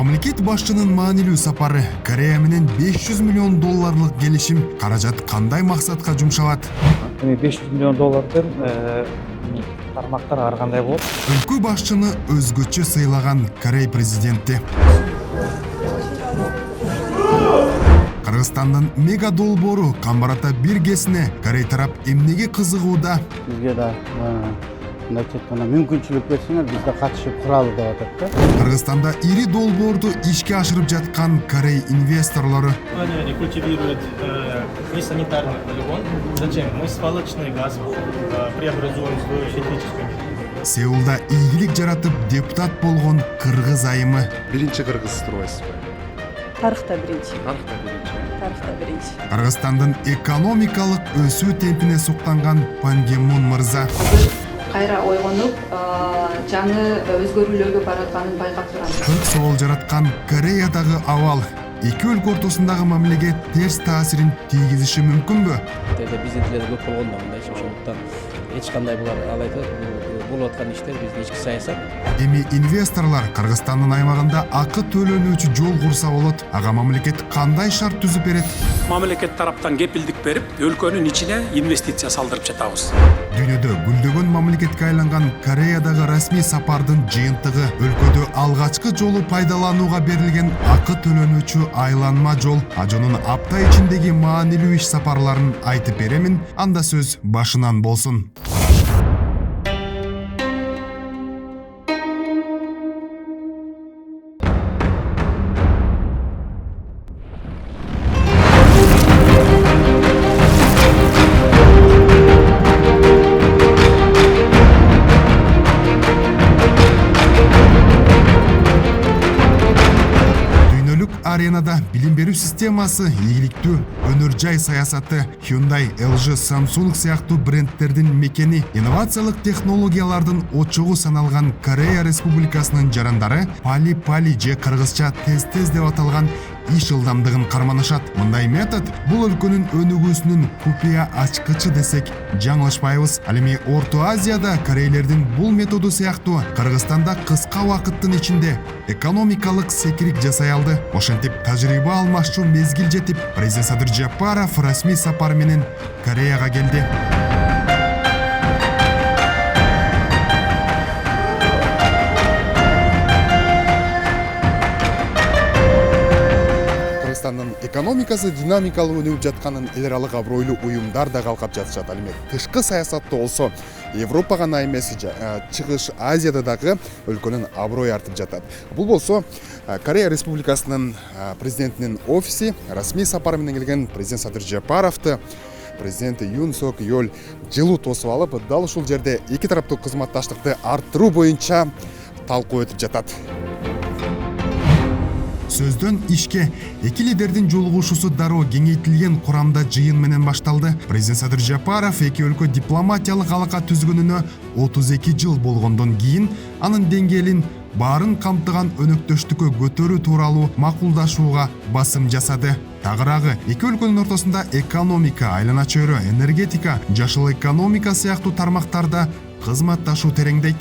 Мамлекет башчынын маанилүү сапары Корея менен 500 миллион долларлык келишим каражат кандай максатка жумшалат? 500 миллион доллардан тармактар ар кандай болот? Өлкө башчыны өзгөчө сыйлаган Корей президенти. Кыргызстандын мега долбоору Камбарата биргесине Корей тарап эмнеге кызыгууда? Бизге да мүмкүнчүлүк берсеңер, биз да катышып куралы деп атат да. Кыргызстанда ири долбоорду ишке ашырып жаткан Корей инвесторлору. Они культивируют несанитарный полигон. Зачем? Мы свалочный газ преобразуем в синтетическую. Сеулда ийгилик жаратып депутат болгон кыргыз айымы. Биринчи кыргыз стройсузбу? Тарыхта биринчи. Кыргызстандын экономикалык өсүү темпине суктанган Пан Ги Мун мырза. Кайра ойгонуп, жаңы өзгөрүүлөргө баратканын байкап турам. Көк соол жараткан Кореядагы абал эки өлкө ортосундагы мамилеге терс таасирин тийгизиши мүмкүнбү? Президентлер көп болгондо мындай ошондуктан эч кандай булар алайда болуп аткан иштер биздин ички саясат. Эми инвесторлор Кыргызстандын аймагында акы төлөнүүчү жол курса болот. Ага мамлекет кандай шарт түзүп берет? Мамлекет тараптан кепилдик берип, өлкөнүн ичине инвестиция салдырып жатабыз. Дүйнөдө гүлдөгөн мамлекетке айланган Кореядагы расмий сапардын жыйынтыгы өлкөдө алгачкы жолу пайдаланууга берилген акы төлөнүүчү айланма жол. Ажонун апта ичиндеги маанилүү иш сапарларын айтып беремин, анда сөз башынан болсун. Аренада билим берүү системасы, ийгиликтүү өнөр жай саясаты, Hyundai, LG, Samsung сыяктуу брендтердин мекени, инновациялык технологиялардын очогу саналган Корея Республикасынын жарандары пали же кыргызча тез деп аталган иш ылдамдыгын карманышат. Мындай метод бул өлкөнүн өнүгүүсүнүн купуя ачкычы десек жаңылышпайбыз. Ал эми Орто Азияда корейлердин бул методу сыяктуу Кыргызстанда кыска убакыттын ичинде экономикалык секирик жасай алды. Ошентип тажрыйба алмашчу мезгил жетип, президент Садыр Жапаров расмий сапар менен Кореяга келди. Кыргызстандын экономикасы динамикалуу өнүгүп жатканын эл аралык абройлуу уюмдар да калкап жатышат. Ал эми тышкы саясатта болсо Европа гана эмес, чыгыш Азияда дагы өлкөнүн аброю артып жатат. Бул болсо Корея Республикасынын президентинин офиси расмий сапар менен келген президент Садыр Жапаровду президенти Юн Сок Йоль жылуу тосуп алып, дал ушул жерде эки тараптуу кызматташтыкты арттыруу боюнча талкуу өтүп жатат. Сөздөн ишке эки лидердин жолугушуусу дароо кеңейтилген курамда жыйын менен башталды. Президент Садыр Жапаров эки өлкө дипломатиялык алака түзгөнүнө 32 жыл болгондон кийин анын деңгээлин баарын камтыган өнөктөштүккө көтөрүү тууралуу макулдашууга басым жасады. Тагыраагы эки өлкөнүн ортосунда экономика, айлана чөйрө, энергетика, жашыл экономика сыяктуу тармактарда кызматташуу тереңдейт.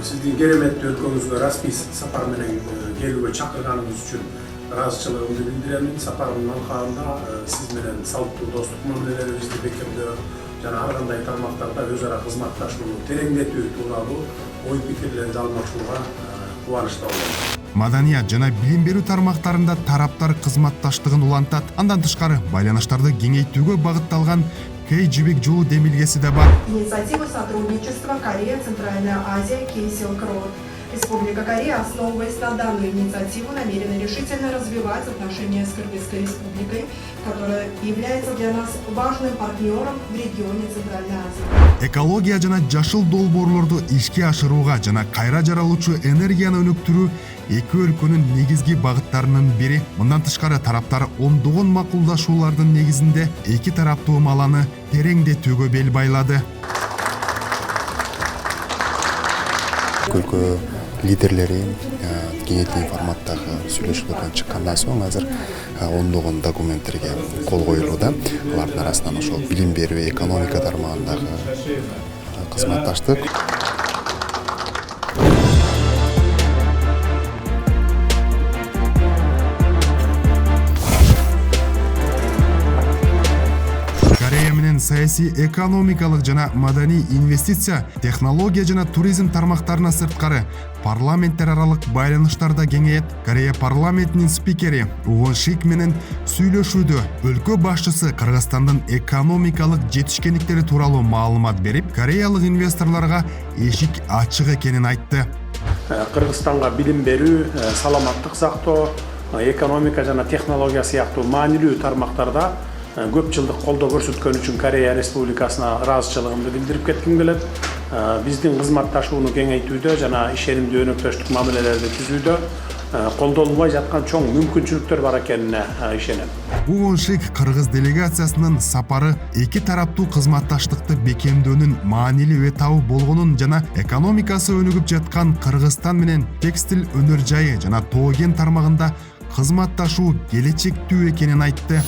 Сиздин кереметтүү өлкөңүзгө расмий сапар менен келүүгө чакырганыңыз үчүн ыраазычылыгымды билдирем. Сапардын алкагында сиз менен салттуу достук мамилелерибизди бекемдөө жана ар кандай тармактарда өз ара кызматташууну тереңдетүү тууралуу ой пикирлерди алмашууга кубанычтамын. Маданият жана билим берүү тармактарында тараптар кызматташтыгын улантат. Андан тышкары байланыштарды кеңейтүүгө багытталган Кей жибек жолу демилгеси да бар. Инициатива сотрудничества Корея, Центральная Азия, Кей Силк Роуд. Республика Корея, основываясь на данную инициативу, намерена решительно развивать отношения с Кыргызской Республикой, которая является для нас важным партнером в регионе Центральной Азии. Экология жана жашыл долбоорлорду ишке ашырууга жана кайра жаралуучу энергияны өнүктүрүү эки өлкөнүн негизги багыттарынын бири. Мындан тышкары тараптар ондогон макулдашуулардын негизинде эки тараптуу маланы тереңдетүүгө бел байлады. Өлкө лидерлери кеңейтилген форматтагы сүйлөшүүлөрдөн чыккандан соң азыр ондогон документтерге кол коюлууда. Алардын арасынан ошол билим берүү, экономика тармагындагы кызматташтык. саясий экономикалык жана маданий инвестиция, технология жана туризм тармактарына сырткары парламенттер аралык байланыштарда кеңейет. Корея парламентинин спикери Вон Шик менен сүйлөшүүдө өлкө башчысы Кыргызстандын экономикалык жетишкендиктери тууралуу маалымат берип, кореялык инвесторлорго эшик ачык экенин айтты. Кыргызстанга билим берүү, саламаттык сактоо, экономика жана технология сыяктуу маанилүү тармактарда көп жылдык колдоо көрсөткөн үчүн Корея Республикасына ыраазычылыгымды билдирип кетким келет. Биздин кызматташууну кеңейтүүдө жана ишенимдүү өнөктөштүк мамилелерди түзүүдө колдонулбай жаткан чоң мүмкүнчүлүктөр бар экенине ишенем. Вон Шик Кыргыз делегациясынын сапары эки тараптуу кызматташтыкты бекемдөөнүн маанилүү этабы болгонун жана экономикасы өнүгүп жаткан Кыргызстан менен текстил өнөр жайы жана тоо кен тармагында кызматташуу келечектүү экенин айтты.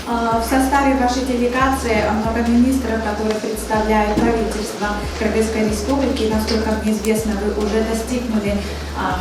В составе вашей делегации много министров, которые представляют правительство Кыргызской Республики. Насколько мне известно, вы уже достигнули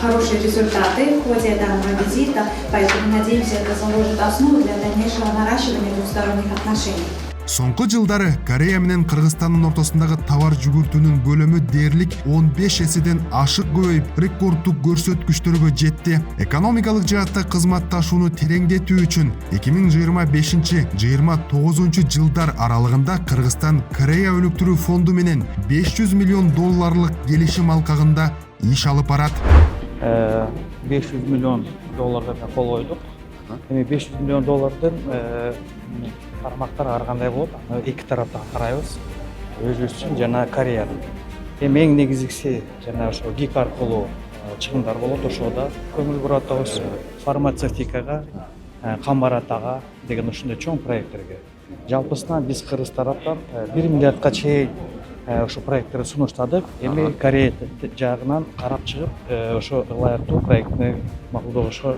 хорошие результаты в ходе данного визита, поэтому надеемся, это заложит основу для дальнейшего наращивания двусторонних отношений. Соңку жылдары Корея менен Кыргызстандын ортосундагы товар жүгүртүүнүн көлөмү дээрлик 15 эседен ашык көбөйүп, рекордтук көрсөткүчтөргө жетти. Экономикалык жаатта кызматташууну тереңдетүү үчүн 2025-29 жылдар аралыгында Кыргызстан Корея өнүктүрүү фонду менен $500 миллион келишим алкагында иш алып барат. $500 миллион кол койдук. Эми $500 миллион тармактар ар кандай болот, эки тараптан карайбыз. Өзүбүз үчүн жана Кореянын. Эми эң негизгиси жана ошо ГИК аркылуу чыгымдар болот, ошода көңүл буруп атабыз. Фармацевтикага, камбаратага деген ушундай чоң проекттерге. Жалпысынан биз Кыргыз тараптан 1 миллиардка чейин ошо проекттерди сунуштадык. Эми Корея жагынан карап чыгып, ошо ылайыктуу проектти макулдошко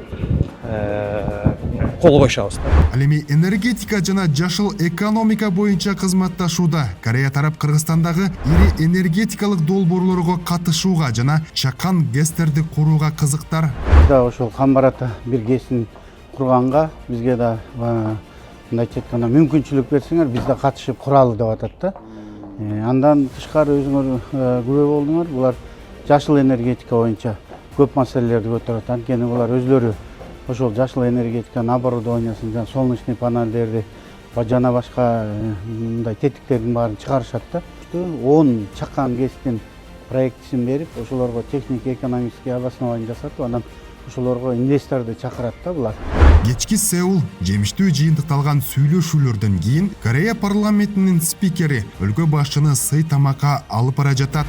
кол коюшабыз. Ал эми энергетика жана жашыл экономика боюнча кызматташууда Корея тарап Кыргызстандагы ири энергетикалык долбоорлорго катышууга жана чакан ГЭСтерди курууга кызыктар. Да, ошол Камбарата бир ГЭСин курганга бизге да мындайча айтканда мүмкүнчүлүк берсеңер, биз да катышып куралы деп атат да. Андан тышкары өзүңөр күбө болдуңар, булар жашыл энергетика боюнча көп маселелерди көтөрөт. Анткени булар өзлөрү ошол жашыл энергетиканын оборудованиясын, жана солнечный панелдерди жана башка мындай тетиктердин баарын чыгарышат да. 10 чакан ГЭСтин проектисин берип, ошолорго технико-экономический обоснование жасатып, анан ошолорго инвесторду чакырат да булар. Кечки Сеул жемиштүү жыйынтыкталган сүйлөшүүлөрдөн кийин Корея парламентинин спикери өлкө башчыны сый тамакка алып бара жатат.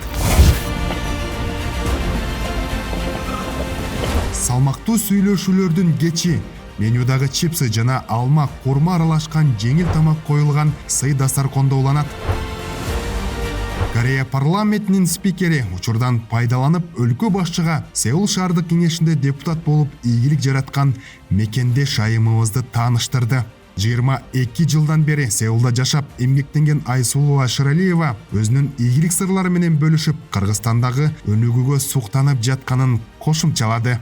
Салмактуу сүйлөшүүлөрдүн кечи менюдагы чипсы жана алма курма аралашкан жеңил тамак коюлган сый дастаркондо уланат. Корея парламентинин спикери учурдан пайдаланып өлкө башчыга Сеул шаардык кеңешинде депутат болуп ийгилик жараткан мекендеш айымыбызды тааныштырды. 22 жылдан бери Сеулда жашап эмгектенген Айсулова Шыралиева өзүнүн ийгилик сырлары менен бөлүшүп, Кыргызстандагы өнүгүүгө суктанып жатканын кошумчалады.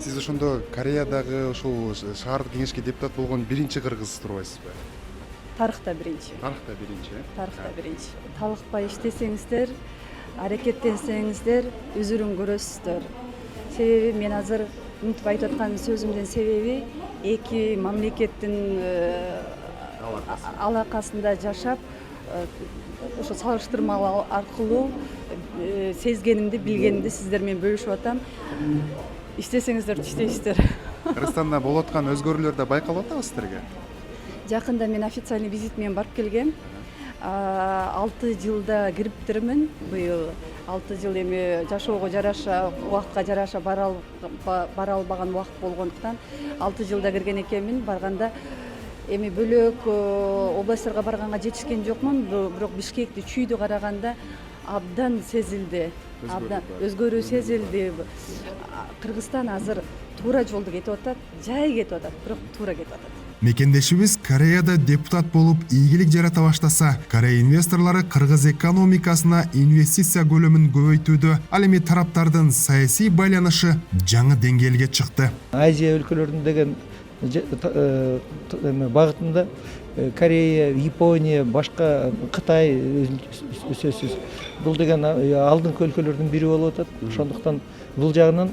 Сиз ошондо Кореядагы ушул шаардык кеңешке депутат болгон биринчи кыргыз турбайсызбы? Тарыхта биринчи. Тарыхта биринчи. Тарыхта биринчи. Талыкпай иштесеңиздер, аракеттенсеңиздер, өзүрүн көрөсүздөр. Себеби мен азыр мынтип айтып аткан сөзүмдүн себеби эки мамлекеттин алакасында жашап, ошо салыштырмалоо аркылуу сезгенимди, билгенимди сиздер менен бөлүшүп атам. Иштесеңиздер, иштейсиздер. Кыргызстанда болуп аткан өзгөрүүлөр да байкалып атабы сиздерге? Жакында мен официальный визит менен барып келгем. 6 жылда кириптирмин. Быйыл 6 жыл эми жашоого жараша, убакытка жараша бара албаган убакыт болгондуктан 6 жылда кирген экенмин. Барганда эми бөлөк областтарга барганга жетишкен жокмун, бирок Бишкекти, Чүйдү караганда абдан сезилди. Абдан өзгөрүү сезилди. Кыргызстан азыр туура жолду кетип атат, жай кетип атат, бирок туура кетип атат. Мекендешибиз Кореяда депутат болуп ийгилик жарата баштаса, Корея инвесторлору Кыргыз экономикасына инвестиция көлөмүн көбөйтүүдө, ал эми тараптардын саясий байланышы жаңы деңгээлге чыкты. Азия өлкөлөрүнүн деген багытында Корея, Япония, башка Кытай сөзсүз бул деген алдыңкы өлкөлөрдүн бири болуп атат. Ошондуктан бул жагынан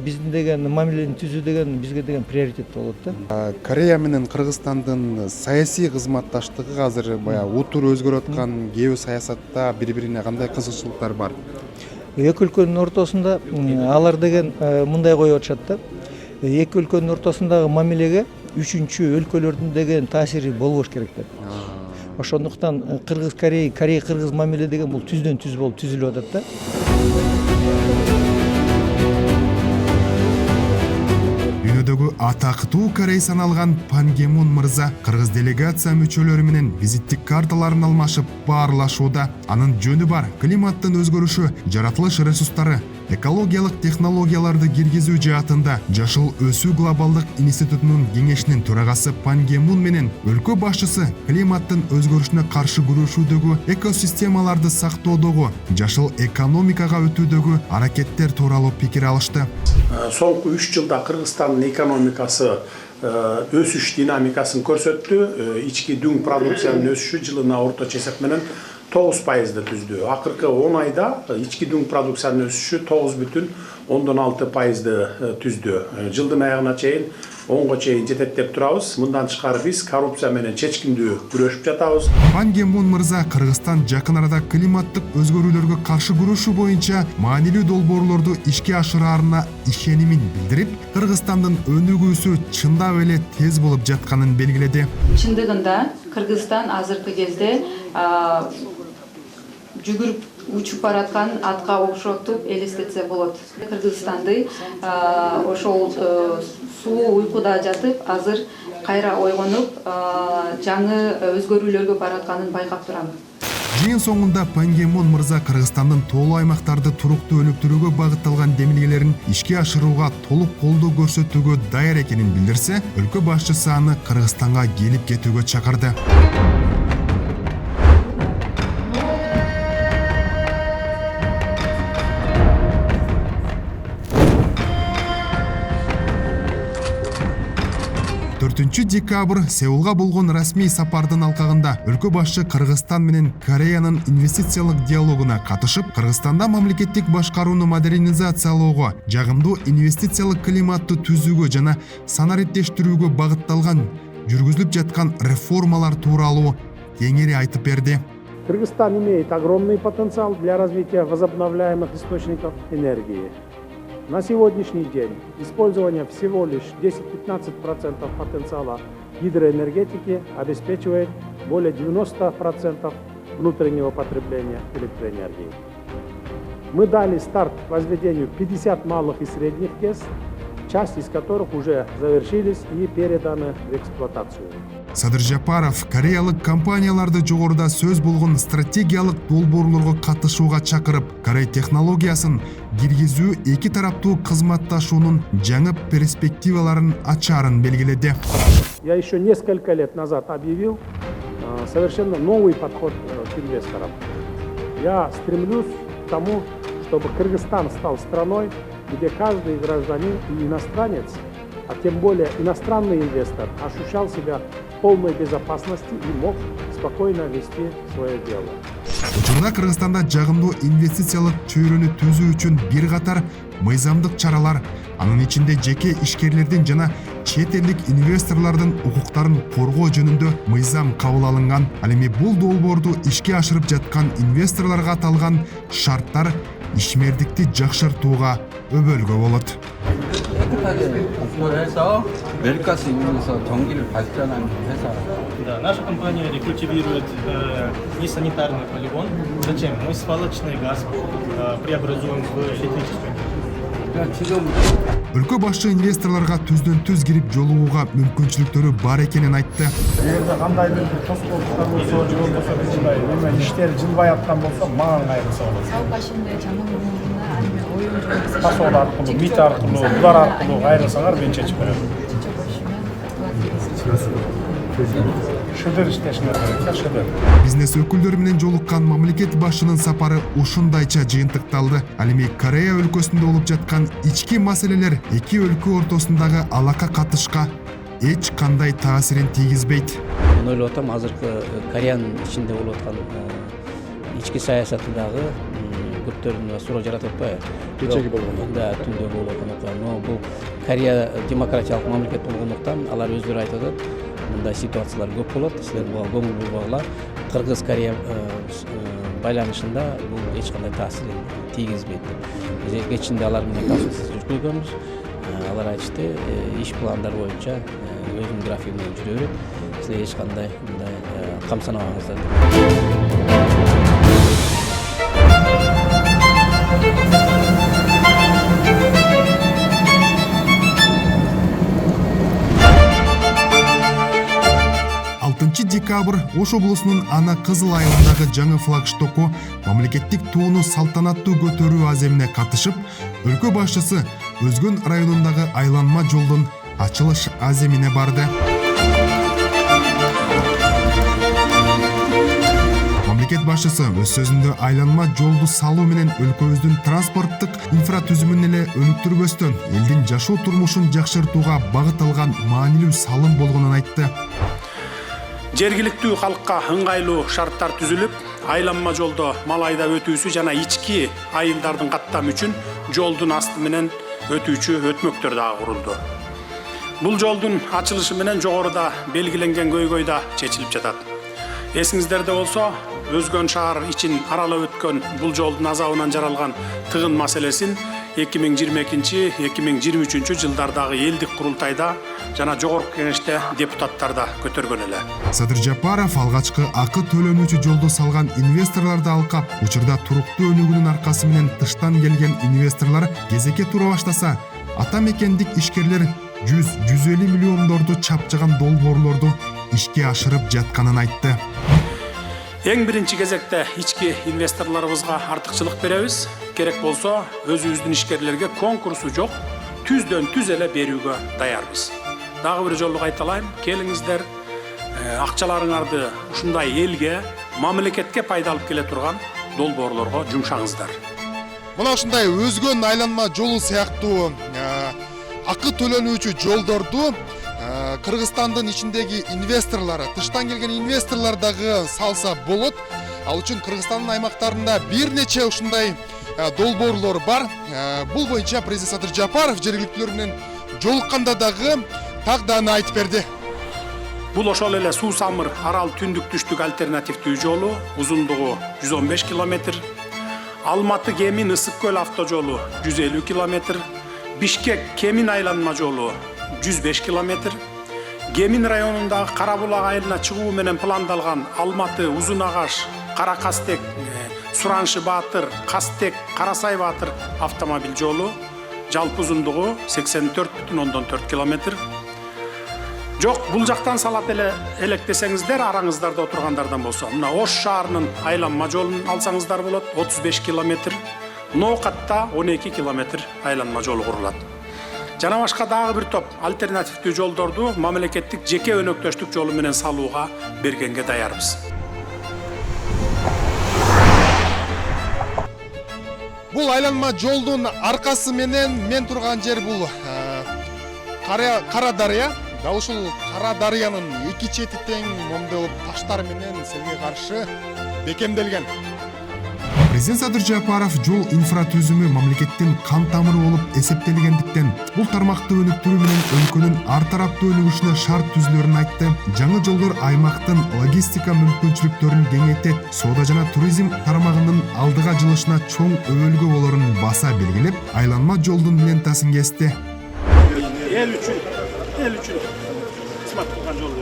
биздин деген мамилени түзүү деген бизге деген приоритет болот да. Корея менен Кыргызстандын саясий кызматташтыгы азыр баягы утур өзгөрүп аткан геосаясатта бири-бирине кандай кызыкчылыктар бар? Эки өлкөнүн ортосунда алар деген мындай коюп атышат да. Эки өлкөнүн ортосундагы мамилеге үчүнчү өлкөлөрдүн деген таасири болбош керек деп. Ошондуктан Кыргыз-Корея, Корея-Кыргыз мамиле деген бул түздөн түз болуп түзүлүп атат да. Дүйнөдөгү атактуу корей саналган Пан Ги Мун мырза кыргыз делегация мүчөлөрү менен визиттик карталарын алмашып баарлашууда. Анын жөнү бар: климаттын өзгөрүшү, жаратылыш ресурстары, экологиялык технологияларды киргизүү жаатында Жашыл өсүү глобалдык институтунун кеңешинин төрагасы Пан Ги Мун менен өлкө башчысы климаттын өзгөрүшүнө каршы күрөшүүдөгү, экосистемаларды сактоодогу, жашыл экономикага өтүүдөгү аракеттер тууралуу пикир алышты. Соңку 3 жылда Кыргызстандын экономикасы өсүш динамикасын көрсөттү. Ички дүң продукциянын өсүшү жылына орточо эсеп менен 9%-ды түздү. Акыркы 10 айда ички дүң продукциянын өсүшү 9,6%-ды түздү. Жылдын аягына чейин 10-го чейин жетет деп турабыз. Мындан тышкары биз коррупция менен чечкиндүү күрөшүп жатабыз. Пан Ги Мун мырза Кыргызстан жакын арада климаттык өзгөрүүлөргө каршы күрөшүү боюнча маанилүү долбоорлорду ишке ашыраарына ишенимин билдирип, Кыргызстандын өнүгүүсү чындап эле тез болуп жатканын белгиледи. Чындыгында Кыргызстан азыркы кезде жүгүрүп учуп бараткан атка окшотуп элестетсе болот. Кыргызстанды ошол суу уйкуда жатып, азыр кайра ойгонуп, жаңы өзгөрүүлөргө баратканын байкап турам. Жыйын соңунда Пан Ги Мун мырза Кыргызстандын тоолуу аймактарды туруктуу өнүктүрүүгө багытталган демилгелерин ишке ашырууга толук колдоо көрсөтүүгө даяр экенин билдирсе, өлкө башчысы аны Кыргызстанга келип кетүүгө чакырды. 4 декабрь Сеулга болгон расмий сапардын алкагында өлкө башчы Кыргызстан менен Кореянын инвестициялык диалогуна катышып, Кыргызстанда мамлекеттик башкарууну модернизациялоого, жагымдуу инвестициялык климатты түзүүгө жана санариптештирүүгө багытталган жүргүзүлүп жаткан реформалар тууралуу кеңири айтып берди. Кыргызстан имеет огромный потенциал для развития возобновляемых источников энергии. На сегодняшний день использование всего лишь 10-15% потенциала гидроэнергетики обеспечивает более 90% внутреннего потребления электроэнергии. Мы дали старт возведению 50 малых и средних ТЭС, часть из которых уже завершились и переданы в эксплуатацию. Садыр Жапаров кореялык компанияларды жогоруда сөз болгон стратегиялык долбоорлорго катышууга чакырып, Корей технологиясын киргизүү эки тараптуу кызматташуунун жаңы перспективаларын ачаарын белгиледи. Я еще несколько лет назад объявил совершенно новый подход к инвесторам. Я стремлюсь к тому, чтобы Кыргызстан стал страной, где каждый гражданин и иностранец, а тем более иностранный инвестор, ощущал себя в полной безопасности и мог спокойно вести свое дело. Учурда Кыргызстанда жагымдуу инвестициялык чөйрөнү түзүү үчүн бир катар мыйзамдык чаралар, анын ичинде жеке ишкерлердин жана чет элдик инвесторлордун укуктарын коргоо жөнүндө мыйзам кабыл алынган. Ал эми бул долбоорду ишке ашырып жаткан инвесторлорго аталган шарттар ишмердикти жакшыртууга өбөлгө болот. Да, наша компания рекультивирует несанитарный полигон. Зачем? Мы свалочный газ преобразуем в электрическую энергию. Өлкө башчы инвесторлорго түздөн түз кирип жолугууга мүмкүнчүлүктөрү бар экенин айтты. Эгерде кандайдыр бир тоскоолдуктар болсо, же болбосо мындай эме иштер жылбай аткан болсо, мага кайрылса болот. Сал башында жаман муна альме оюн Пасол аркылуу, мит аркылуу, булар аркылуу кайрылсаңар мен чечип берем. Шыдыр иштешиңер керек, шыдыр. Бизнес өкүлдөрү менен жолуккан мамлекет башчынын сапары ушундайча жыйынтыкталды. Ал эми Корея өлкөсүндө болуп жаткан ички маселелер эки өлкө ортосундагы алака катышка эч кандай таасирин тийгизбейт. Мен ойлоп атам, азыркы Кореянын ичинде болуп аткан ички саясаты дагы көптөрүн суроо жаратып атпайбы? Кечеги болгондо. Да, түндө болуп аткан окуя. Но бул Корея демократиялык мамлекет болгондуктан алар өздөрү айтып атат, мындай ситуациялар көп болот. Силер буга көңүл бурбагыла. Кыргыз-Корея байланышында бул эч кандай таасирин тийгизбейт. Биз кечинде алар менен консультация жүргүзгөнбүз. Алар айтышты, иш пландар боюнча өзүнүн графиги менен жүрө берет. Силер эч кандай мындай камсанабаңыздар. Декабрь Ош облусунун Ана Кызыл айылындагы жаңы флагштоку мамлекеттик тууну салтанаттуу көтөрүү аземине катышып, өлкө башчысы Өзгөн районундагы айланма жолдун ачылыш аземине барды. Мамлекет башчысы өз сөзүндө айланма жолду салуу менен өлкөбүздүн транспорттук инфратүзүмүн эле өнүктүрбөстөн, элдин жашоо турмушун жакшыртууга багыт алган маанилүү салым болгонун айтты. Жергиликтүү халкка ыңгайлуу шарттар түзүлүп, айланма жолдо мал айдап өтүүсү жана ички айылдардын каттамы үчүн жолдун асты менен өтүүчү өтмөктөр дагы курулду. Бул жолдун ачылышы менен жогоруда белгиленген көйгөй да чечилип жатат. Эсиңиздерде болсо, Өзгөн шаар ичин аралап өткөн бул жолдун азабынан жаралган тыгын маселесин 2022-2023 жылдардагы элдик курултайда жана жогорку кеңеште депутаттар да көтөргөн эле. Садыр Жапаров алгачкы акы төлөнүүчү жолду салган инвесторлорду алкап, учурда туруктуу өнүгүүнүн аркасы менен тыштан келген инвесторлор кезекке тура баштаса, ата мекендик ишкерлер 100-150 миллиондорду чапчыган долбоорлорду ишке ашырып жатканын айтты. Эң биринчи кезекте ички инвесторлорубузга артыкчылык беребиз. Керек болсо, өзүбүздүн ишкерлерге конкурсу жок, түздөн түз эле берүүгө даярбыз. Дагы бир жолу кайталайм, келиңиздер, акчаларыңарды ушундай элге, мамлекетке пайда алып келе турган долбоорлорго жумшаңыздар. Мына ушундай Өзгөн айланма жолу сыяктуу акы төлөнүүчү жолдорду Кыргызстандын ичиндеги инвесторлары, тыштан келген инвесторлор дагы салса болот. Ал үчүн Кыргызстандын аймактарында бир нече ушундай долбоорлор бар. Бул боюнча президент Садыр Жапаров жергиликтүүлөр менен жолукканда дагы тагданы айтып берди. Бул ошол эле Суу Самыр Арал түндүк түштүк альтернативдүү жолу, узундугу 115 километр. Алматы Кемин Ысык көл автожолу 150 километр. Бишкек Кемин айланма жолу 105 километр. Кемин районундагы Карабулак айылына чыгуу менен пландалган Алматы Узун Агаш, Кара Кастек, Сураншы Баатыр, Кастек, Карасай Баатыр автомобиль жолу жалпы узундугу 84,4 километр. Жок, бул жактан салат элек десеңиздер, араңыздарда отургандардан болсо, мына Ош шаарынын айланма жолун алсаңыздар болот, 35 километр. Ноокатта 12 километр айланма жолу курулат. Жана башка дагы бир топ альтернативдүү жолдорду мамлекеттик жеке өнөктөштүк жолу менен салууга бергенге даярбыз. Бул айланма жолдун аркасы менен мен турган жер бул Кара дарыя. Дал ушул Кара дарыянын эки чети тең момдолуп таштар менен селге каршы бекемделген. Президент Садыр Жапаров жол инфратүзүмү мамлекеттин кан тамыры болуп эсептелгендиктен бул тармакты өнүктүрүү менен өлкөнүн ар тараптуу өнүгүшүнө шарт түзүлөрүн айтты. Жаңы жолдор аймактын логистика мүмкүнчүлүктөрүн кеңейтет, соода жана туризм тармагынын алдыга жылышына чоң өбөлгө болорун баса белгилеп, айланма жолдун лентасын кести. Эл үчүн кызмат кылган жол.